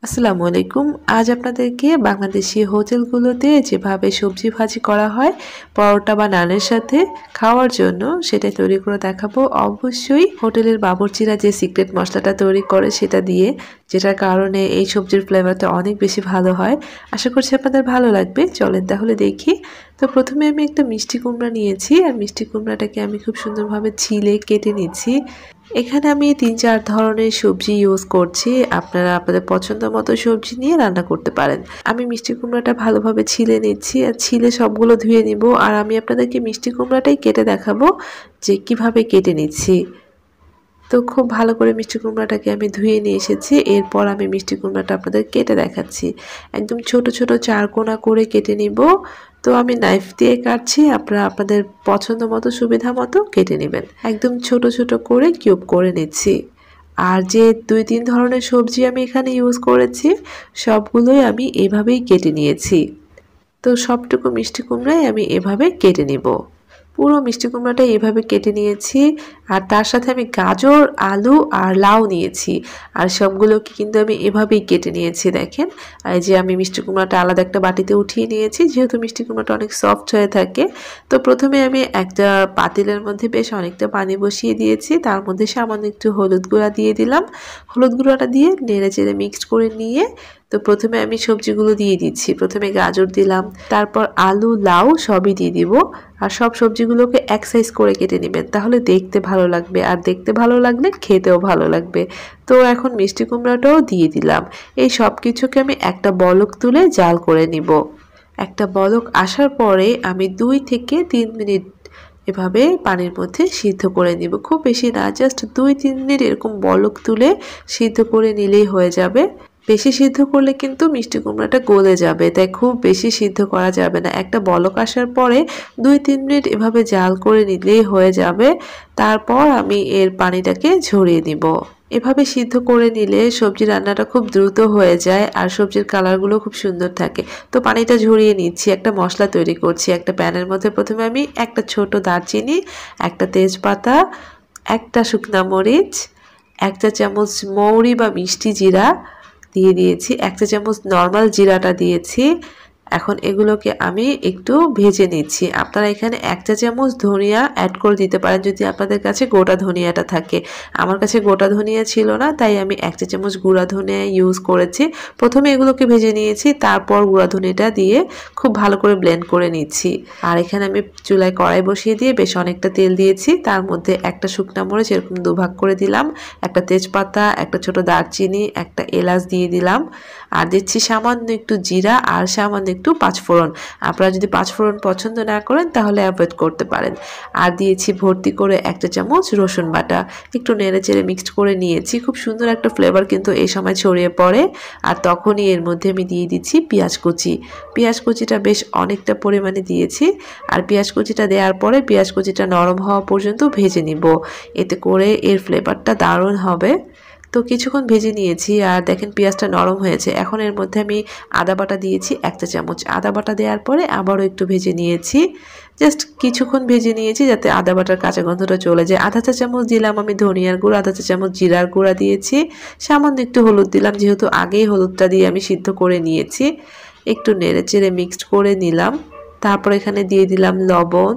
আসসালামু আলাইকুম। আজ আপনাদেরকে বাংলাদেশি হোটেলগুলোতে যেভাবে সবজি ভাজি করা হয় পরোটা বা নানের সাথে খাওয়ার জন্য সেটাই তৈরি করে দেখাবো। অবশ্যই হোটেলের বাবুর্চিরা যে সিক্রেট মশলাটা তৈরি করে সেটা দিয়ে, যেটার কারণে এই সবজির ফ্লেভারটা অনেক বেশি ভালো হয়। আশা করছি আপনাদের ভালো লাগবে। চলেন তাহলে দেখি। তো প্রথমে আমি একটা মিষ্টি কুমড়া নিয়েছি আর মিষ্টি কুমড়াটাকে আমি খুব সুন্দরভাবে ছিলে কেটে নিচ্ছি। এখানে আমি ৩-৪ ধরনের সবজি ইউজ করছি। আপনারা আপনাদের পছন্দ মতো সবজি নিয়ে রান্না করতে পারেন। আমি মিষ্টি কুমড়াটা ভালোভাবে ছিলে নিচ্ছি আর ছিলে সবগুলো ধুয়ে নিব। আর আমি আপনাদেরকে মিষ্টি কুমড়াটাই কেটে দেখাবো যে কিভাবে কেটে নিচ্ছি। তো খুব ভালো করে মিষ্টি কুমড়াটাকে আমি ধুয়ে নিয়ে এসেছি। এরপর আমি মিষ্টি কুমড়াটা আপনাদের কেটে দেখাচ্ছি। একদম ছোট ছোট ৪ কোনা করে কেটে নিব। তো আমি নাইফ দিয়ে কাটছি, আপনারা আপনাদের পছন্দ মতো সুবিধা মতো কেটে নেবেন। একদম ছোট ছোট করে কিউব করে নিচ্ছি। আর যে ২-৩ ধরনের সবজি আমি এখানে ইউজ করেছি সবগুলোই আমি এভাবেই কেটে নিয়েছি। তো সবটুকু মিষ্টি কুমড়াই আমি এভাবে কেটে নিব। পুরো মিষ্টি কুমড়াটা এভাবে কেটে নিয়েছি। আর তার সাথে আমি গাজর, আলু আর লাউ নিয়েছি। আর সবগুলোকে কিন্তু আমি এভাবেই কেটে নিয়েছি দেখেন। আর এই যে আমি মিষ্টি কুমড়াটা আলাদা একটা বাটিতে উঠিয়ে নিয়েছি, যেহেতু মিষ্টি কুমড়াটা অনেক সফট হয়ে থাকে। তো প্রথমে আমি একটা পাতিলের মধ্যে বেশ অনেকটা পানি বসিয়ে দিয়েছি, তার মধ্যে সামান্য একটু হলুদ গুঁড়া দিয়ে দিলাম। হলুদ গুঁড়াটা দিয়ে নেড়ে চেড়ে মিক্সড করে নিয়ে তো প্রথমে আমি সবজিগুলো দিয়ে দিচ্ছি। প্রথমে গাজর দিলাম, তারপর আলু, লাউ সবই দিয়ে দিব। আর সব সবজিগুলোকে এক সাইজ করে কেটে নেবেন, তাহলে দেখতে ভালো লাগবে। আর দেখতে ভালো লাগলে খেতেও ভালো লাগবে। তো এখন মিষ্টি কুমড়াটাও দিয়ে দিলাম। এই সব কিছুকে আমি একটা বলক তুলে জাল করে নিব। একটা বলক আসার পরে আমি ২ থেকে ৩ মিনিট এভাবে পানির মধ্যে সিদ্ধ করে নিব। খুব বেশি না, জাস্ট ২-৩ মিনিট এরকম বলক তুলে সিদ্ধ করে নিলেই হয়ে যাবে। বেশি সিদ্ধ করলে কিন্তু মিষ্টি কুমড়াটা গলে যাবে, তাই খুব বেশি সিদ্ধ করা যাবে না। একটা বলক আসার পরে ২-৩ মিনিট এভাবে জাল করে নিলেই হয়ে যাবে। তারপর আমি এর পানিটাকে ঝরিয়ে নিব। এভাবে সিদ্ধ করে নিলে সবজি রান্নাটা খুব দ্রুত হয়ে যায় আর সবজির কালারগুলো খুব সুন্দর থাকে। তো পানিটা ঝরিয়ে নিচ্ছি, একটা মশলা তৈরি করছি। একটা প্যানের মধ্যে প্রথমে আমি একটা ছোট দারচিনি, একটা তেজপাতা, একটা শুকনা মরিচ, ১ চা চামচ মৌরি বা মিষ্টি জিরা দিয়ে দিয়েছি, ১ চা চামচ নর্মাল জিরাটা দিয়েছি। এখন এগুলোকে আমি একটু ভেজে নিচ্ছি। আপনারা এখানে ১ চা চামচ ধনিয়া অ্যাড করে দিতে পারেন যদি আপনাদের কাছে গোটা ধনিয়াটা থাকে। আমার কাছে গোটা ধনিয়া ছিল না, তাই আমি ১ চা চামচ গুঁড়া ধনিয়া ইউজ করেছি। প্রথমে এগুলোকে ভেজে নিয়েছি, তারপর গুঁড়া ধনিয়াটা দিয়ে খুব ভালো করে ব্লেন্ড করে নিচ্ছি। আর এখানে আমি চুলায় কড়াই বসিয়ে দিয়ে বেশ অনেকটা তেল দিয়েছি, তার মধ্যে একটা শুকনা মরিচ এরকম দুভাগ করে দিলাম, একটা তেজপাতা, একটা ছোট দারচিনি, একটা এলাচ দিয়ে দিলাম। আর দিচ্ছি সামান্য একটু জিরা আর সামান্য একটু পাঁচফোড়ন। আপনারা যদি পাঁচফোড়ন পছন্দ না করেন তাহলে অ্যাভয়েড করতে পারেন। আর দিয়েছি ভর্তি করে ১ চা চামচ রসুন বাটা। একটু নেড়ে চেড়ে মিক্সড করে নিয়েছি। খুব সুন্দর একটা ফ্লেভার কিন্তু এই সময় ছড়িয়ে পড়ে। আর তখনই এর মধ্যে আমি দিয়ে দিচ্ছি পেঁয়াজ কুচি। পেঁয়াজ কুচিটা বেশ অনেকটা পরিমাণে দিয়েছি। আর পেঁয়াজ কুচিটা দেওয়ার পরে পেঁয়াজ কুচিটা নরম হওয়া পর্যন্ত ভেজে নিব। এতে করে এর ফ্লেভারটা দারুণ হবে। তো কিছুক্ষণ ভেজে নিয়েছি আর দেখেন পেঁয়াজটা নরম হয়েছে। এখন এর মধ্যে আমি আদা বাটা দিয়েছি ১ চা চামচ। আদা বাটা দেওয়ার পরে আবারও একটু ভেজে নিয়েছি। জাস্ট কিছুক্ষণ ভেজে নিয়েছি যাতে আদা বাটার কাঁচা গন্ধটা চলে যায়। আধা চা চামচ দিলাম আমি ধনিয়ার গুঁড়া, আধা চা চামচ জিরার গুঁড়া দিয়েছি। সামান্য একটু হলুদ দিলাম, যেহেতু আগেই হলুদটা দিয়ে আমি সিদ্ধ করে নিয়েছি। একটু নেড়ে চেড়ে মিক্সড করে নিলাম। তারপর এখানে দিয়ে দিলাম লবণ,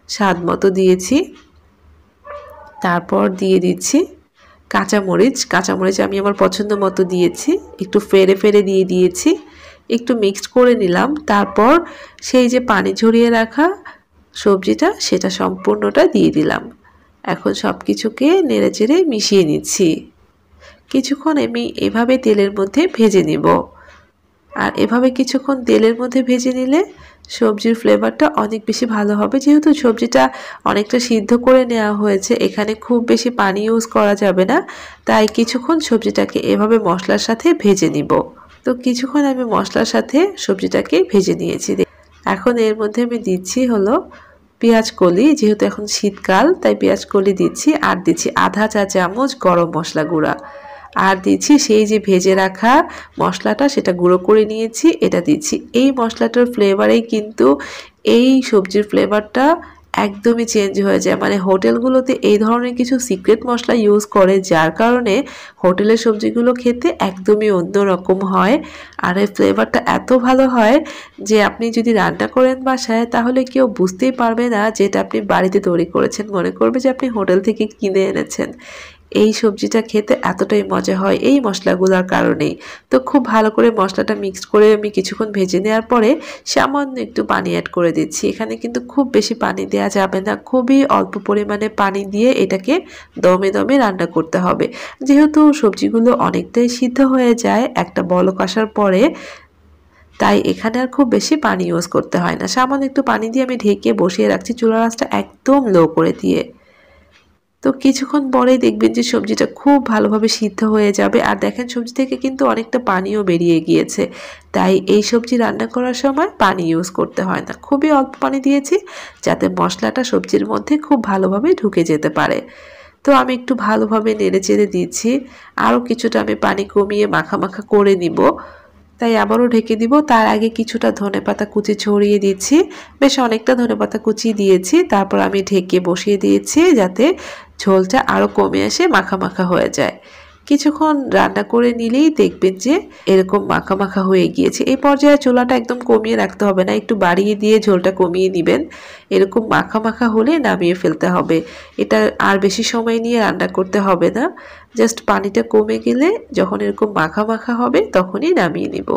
স্বাদ মতো দিয়েছি। তারপর দিয়ে দিচ্ছি কাঁচামরিচ আমি আমার পছন্দ মতো দিয়েছি। একটু ফেড়ে ফেড়ে দিয়ে দিয়েছি। একটু মিক্সড করে নিলাম। তারপর সেই যে পানি ঝরিয়ে রাখা সবজিটা সেটা সম্পূর্ণটা দিয়ে দিলাম। এখন সব কিছুকে নেড়েচেড়ে মিশিয়ে নিচ্ছি। কিছুক্ষণ আমি এভাবে তেলের মধ্যে ভেজে নিব। আর এভাবে কিছুক্ষণ তেলের মধ্যে ভেজে নিলে সবজির ফ্লেভারটা অনেক বেশি ভালো হবে। যেহেতু সবজিটা অনেকটা সিদ্ধ করে নেওয়া হয়েছে, এখানে খুব বেশি পানি ইউজ করা যাবে না, তাই কিছুক্ষণ সবজিটাকে এভাবে মশলার সাথে ভেজে নিব। তো কিছুক্ষণ আমি মশলার সাথে সবজিটাকে ভেজে নিয়েছি। এখন এর মধ্যে আমি দিচ্ছি হলো পেঁয়াজ কলি। যেহেতু এখন শীতকাল তাই পেঁয়াজ কলি দিচ্ছি। আর দিচ্ছি আধা চা চামচ গরম মশলা গুঁড়া। আর দিচ্ছি সেই যে ভেজে রাখা মশলাটা, সেটা গুঁড়ো করে নিয়েছি, এটা দিচ্ছি। এই মশলাটার ফ্লেভারেই কিন্তু এই সবজির ফ্লেভারটা একদমই চেঞ্জ হয়ে যায়। মানে হোটেলগুলোতে এই ধরনের কিছু সিক্রেট মশলা ইউজ করে, যার কারণে হোটেলের সবজিগুলো খেতে একদমই অন্যরকম হয়। আর এর ফ্লেভারটা এত ভালো হয় যে আপনি যদি রান্না করেন বাসায়, তাহলে কেউ বুঝতেই পারবে না যে এটা আপনি বাড়িতে তৈরি করেছেন, মনে করবে যে আপনি হোটেল থেকে কিনে এনেছেন। এই সবজিটা খেতে এতটাই মজা হয় এই মশলাগুলোর কারণেই। তো খুব ভালো করে মশলাটা মিক্সড করে আমি কিছুক্ষণ ভেজে নেওয়ার পরে সামান্য একটু পানি অ্যাড করে দিচ্ছি। এখানে কিন্তু খুব বেশি পানি দেওয়া যাবে না, খুবই অল্প পরিমাণে পানি দিয়ে এটাকে দমে দমে রান্না করতে হবে। যেহেতু সবজিগুলো অনেকটাই সিদ্ধ হয়ে যায় একটা বলক আসার পরে, তাই এখানে আর খুব বেশি পানি ইউজ করতে হয় না। সামান্য একটু পানি দিয়ে আমি ঢেকে বসিয়ে রাখছি, চুলার আঁচটা একদম লো করে দিয়ে। তো কিছুক্ষণ পরেই দেখবেন যে সবজিটা খুব ভালোভাবে সিদ্ধ হয়ে যাবে। আর দেখেন সবজি থেকে কিন্তু অনেকটা পানিও বেরিয়ে গিয়েছে। তাই এই সবজি রান্না করার সময় পানি ইউজ করতে হয় না, খুবই অল্প পানি দিয়েছি যাতে মশলাটা সবজির মধ্যে খুব ভালোভাবে ঢুকে যেতে পারে। তো আমি একটু ভালোভাবে নেড়েচেড়ে দিচ্ছি। আরও কিছুটা আমি পানি কমিয়ে মাখা মাখা করে নিব, তাই আবারও ঢেকে দিব। তার আগে কিছুটা ধনেপাতা কুচি ছড়িয়ে দিচ্ছি, বেশ অনেকটা ধনেপাতা কুচি দিয়েছি। তারপর আমি ঢেকে বসিয়ে দিয়েছি যাতে ঝোলটা আরও কমে আসে, মাখা মাখা হয়ে যায়। কিছুক্ষণ রান্না করে নিলেই দেখবেন যে এরকম মাখা মাখা হয়ে গিয়েছে। এই পর্যায়ে চুলাটা একদম কমিয়ে রাখতে হবে না, একটু বাড়িয়ে দিয়ে ঝোলটা কমিয়ে নেবেন। এরকম মাখা মাখা হলে নামিয়ে ফেলতে হবে। এটা আর বেশি সময় নিয়ে রান্না করতে হবে না, জাস্ট পানিটা কমে গেলে যখন এরকম মাখা মাখা হবে তখনই নামিয়ে নিব।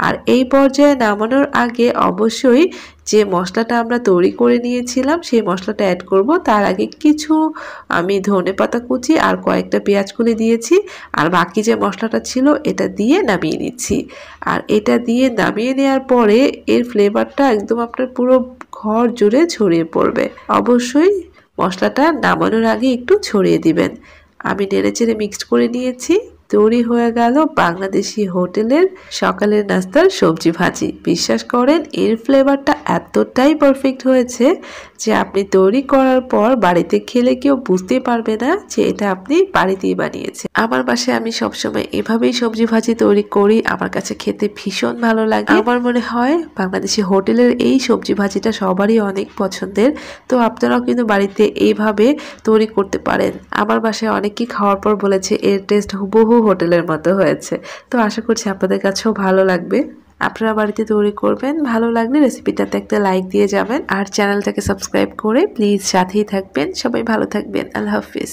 আর এই পর্যায়ে নামানোর আগে অবশ্যই যে মশলাটা আমরা তৈরি করে নিয়েছিলাম সেই মশলাটা অ্যাড করব। তার আগে কিছু আমি ধনেপাতা কুচি আর কয়েকটা পেঁয়াজ কুচি দিয়েছি, আর বাকি যে মশলাটা ছিল এটা দিয়ে নামিয়ে নিচ্ছি। আর এটা দিয়ে নামিয়ে নেওয়ার পরে এর ফ্লেভারটা একদম আপনার পুরো ঘর জুড়ে ছড়িয়ে পড়বে। অবশ্যই মশলাটা নামানোর আগে একটু ছড়িয়ে দিবেন। আমি নেড়েচেড়ে মিক্সড করে নিয়েছি। তৈরি হয়ে গেল বাংলাদেশি হোটেলের সকালের নাস্তার সবজি ভাজি। বিশ্বাস করেন এর ফ্লেভারটা এতটাই পারফেক্ট হয়েছে যে আপনি তৈরি করার পর বাড়িতে খেলে কেউ বুঝতেই পারবে না যে এটা আপনি বাড়িতেই বানিয়েছেন। আমার বাসায় আমি সবসময় এভাবেই সবজি ভাজি তৈরি করি, আমার কাছে খেতে ভীষণ ভালো লাগে। আমার মনে হয় বাংলাদেশি হোটেলের এই সবজি ভাজিটা সবারই অনেক পছন্দের। তো আপনারাও কিন্তু বাড়িতে এইভাবে তৈরি করতে পারেন। আমার বাসায় অনেকেই খাওয়ার পর বলেছে এর টেস্ট হুবহু হোটেলের মতো হয়েছে। তো আশা করছি আপনাদের কাছেও ভালো লাগবে। আপনারা বাড়িতে তৈরি করবেন। ভালো লাগলে রেসিপিটাতে একটা লাইক দিয়ে যাবেন, আর চ্যানেলটাকে সাবস্ক্রাইব করে প্লিজ সাথেই থাকবেন। সবাই ভালো থাকবেন। আল্লাহ হাফিজ।